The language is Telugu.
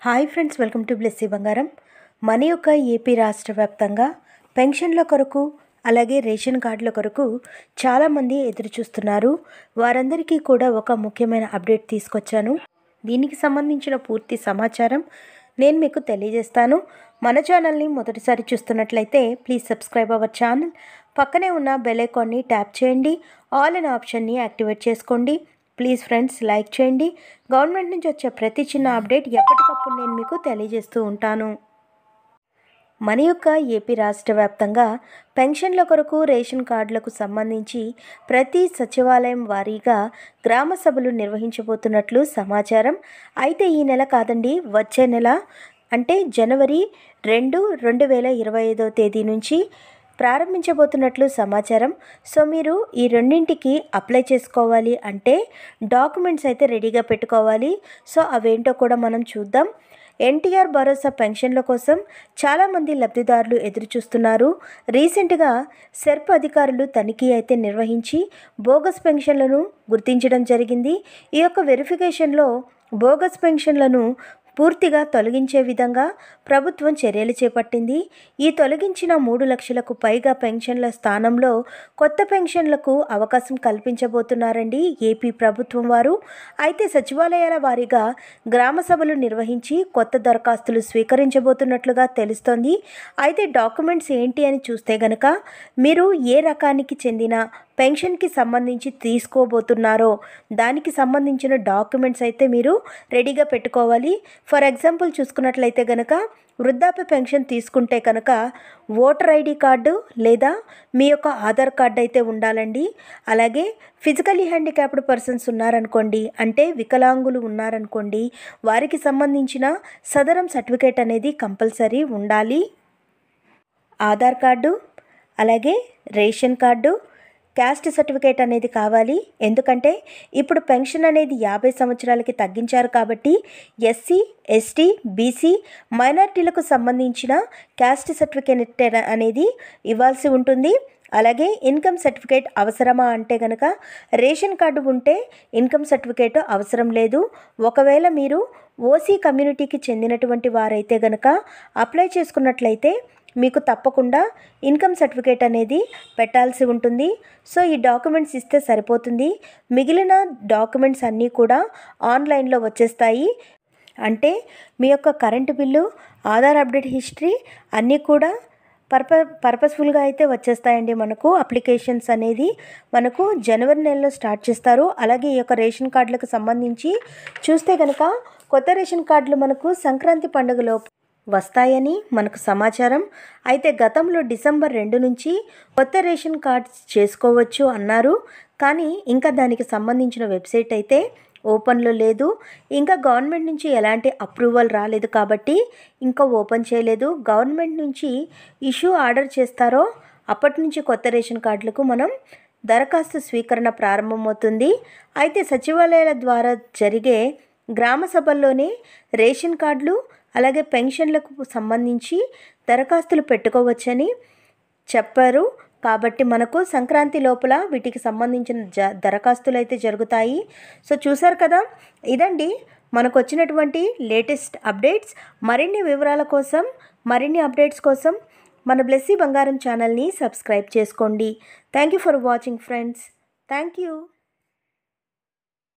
Hi friends, welcome to Blessy బంగారం. మన యొక్క ఏపీ రాష్ట్ర వ్యాప్తంగా పెన్షన్ల కొరకు అలాగే రేషన్ కార్డుల కొరకు చాలామంది ఎదురు చూస్తున్నారు. వారందరికీ కూడా ఒక ముఖ్యమైన అప్డేట్ తీసుకొచ్చాను. దీనికి సంబంధించిన పూర్తి సమాచారం నేను మీకు తెలియజేస్తాను. మన ఛానల్ని మొదటిసారి చూస్తున్నట్లయితే ప్లీజ్ సబ్స్క్రైబ్ అవర్ ఛానల్. పక్కనే ఉన్న బెల్ ఐకాన్ని ట్యాప్ చేయండి. ఆల్ అనే ఆప్షన్ని యాక్టివేట్ చేసుకోండి. ప్లీజ్ ఫ్రెండ్స్ లైక్ చేయండి. గవర్నమెంట్ నుంచి వచ్చే ప్రతి చిన్న అప్డేట్ ఎప్పటికప్పుడు నేను మీకు తెలియజేస్తూ ఉంటాను. మన యొక్క ఏపీ రాష్ట్ర వ్యాప్తంగా పెన్షన్ల కొరకు రేషన్ కార్డులకు సంబంధించి ప్రతి సచివాలయం వారీగా గ్రామ సభలు నిర్వహించబోతున్నట్లు సమాచారం. అయితే ఈ నెల కాదండి, వచ్చే నెల అంటే జనవరి 2, 2025 తేదీ నుంచి ప్రారంభించబోతున్నట్లు సమాచారం. సో మీరు ఈ రెండింటికి అప్లై చేసుకోవాలి అంటే డాక్యుమెంట్స్ అయితే రెడీగా పెట్టుకోవాలి. సో అవేంటో కూడా మనం చూద్దాం. ఎన్టీఆర్ భరోసా పెన్షన్ల కోసం చాలామంది లబ్ధిదారులు ఎదురు చూస్తున్నారు. రీసెంట్గా సెర్ప్ అధికారులు తనిఖీ అయితే నిర్వహించి బోగస్ పెన్షన్లను గుర్తించడం జరిగింది. ఈ యొక్క వెరిఫికేషన్లో బోగస్ పెన్షన్లను పూర్తిగా తొలగించే విధంగా ప్రభుత్వం చర్యలు చేపట్టింది. ఈ తొలగించిన 3 లక్షలకు పైగా పెన్షన్ల స్థానంలో కొత్త పెన్షన్లకు అవకాశం కల్పించబోతున్నారండి ఏపీ ప్రభుత్వం వారు. అయితే సచివాలయాల వారీగా గ్రామ సభలు నిర్వహించి కొత్త దరఖాస్తులు స్వీకరించబోతున్నట్లుగా తెలుస్తోంది. అయితే డాక్యుమెంట్స్ ఏంటి అని చూస్తే గనక మీరు ఏ రకానికి చెందిన పెన్షన్కి సంబంధించి తీసుకోబోతున్నారో దానికి సంబంధించిన డాక్యుమెంట్స్ అయితే మీరు రెడీగా పెట్టుకోవాలి. ఫర్ ఎగ్జాంపుల్ చూసుకున్నట్లయితే కనుక వృద్ధాప్య పెన్షన్ తీసుకుంటే కనుక ఓటర్ ఐడి కార్డు లేదా మీ యొక్క ఆధార్ కార్డు అయితే ఉండాలండి. అలాగే ఫిజికల్లీ హ్యాండిక్యాప్డ్ పర్సన్స్ ఉన్నారనుకోండి, అంటే వికలాంగులు ఉన్నారనుకోండి, వారికి సంబంధించిన సదరం సర్టిఫికేట్ అనేది కంపల్సరీ ఉండాలి. ఆధార్ కార్డు, అలాగే రేషన్ కార్డు, క్యాస్ట్ సర్టిఫికేట్ అనేది కావాలి. ఎందుకంటే ఇప్పుడు పెన్షన్ అనేది 50 సంవత్సరాలకి తగ్గించారు కాబట్టి ఎస్సీ, ఎస్టీ, బీసీ, మైనారిటీలకు సంబంధించిన క్యాస్ట్ సర్టిఫికేట్ అనేది ఇవ్వాల్సి ఉంటుంది. అలాగే ఇన్కమ్ సర్టిఫికేట్ అవసరమా అంటే కనుక రేషన్ కార్డు ఉంటే ఇన్కమ్ సర్టిఫికేట్ అవసరం లేదు. ఒకవేళ మీరు ఓసీ కమ్యూనిటీకి చెందినటువంటి వారైతే కనుక అప్లై చేసుకున్నట్లయితే మీకు తప్పకుండా ఇన్కమ్ సర్టిఫికేట్ అనేది పెట్టాల్సి ఉంటుంది. సో ఈ డాక్యుమెంట్స్ ఇస్తే సరిపోతుంది. మిగిలిన డాక్యుమెంట్స్ అన్నీ కూడా ఆన్లైన్లో వచ్చేస్తాయి. అంటే మీ యొక్క current bill, Aadhaar update history అన్నీ కూడా పర్పస్ఫుల్గా అయితే వచ్చేస్తాయండి. మనకు అప్లికేషన్స్ అనేది మనకు జనవరి నెలలో స్టార్ట్ చేస్తారు. అలాగే ఈ యొక్క రేషన్ కార్డులకు సంబంధించి చూస్తే కనుక కొత్త రేషన్ కార్డులు మనకు సంక్రాంతి పండుగలో వస్తాయని మనకు సమాచారం. అయితే గతంలో డిసెంబర్ 2 నుంచి కొత్త రేషన్ కార్డ్స్ చేసుకోవచ్చు అన్నారు. కానీ ఇంకా దానికి సంబంధించిన వెబ్సైట్ అయితే ఓపెన్లో లేదు. ఇంకా గవర్నమెంట్ నుంచి ఎలాంటి అప్రూవల్ రాలేదు కాబట్టి ఇంకా ఓపెన్ చేయలేదు. గవర్నమెంట్ నుంచి ఇష్యూ ఆర్డర్ చేస్తారో అప్పటి నుంచి కొత్త రేషన్ కార్డులకు మనం దరఖాస్తు స్వీకరణ ప్రారంభమవుతుంది. అయితే సచివాలయాల ద్వారా జరిగే గ్రామ సభల్లోనే రేషన్ కార్డులు అలాగే పెన్షన్లకు సంబంధించి దరఖాస్తులు పెట్టుకోవచ్చని చెప్పారు. కాబట్టి మనకు సంక్రాంతి లోపల వీటికి సంబంధించిన దరఖాస్తులు అయితే జరుగుతాయి. సో చూసారు కదా, ఇదండి మనకు వచ్చినటువంటి లేటెస్ట్ అప్డేట్స్. మరిన్ని వివరాల కోసం, మరిన్ని అప్డేట్స్ కోసం మన బ్లెస్సీ బంగారం ఛానల్ని సబ్స్క్రైబ్ చేసుకోండి. Thank you for watching friends. Thank you.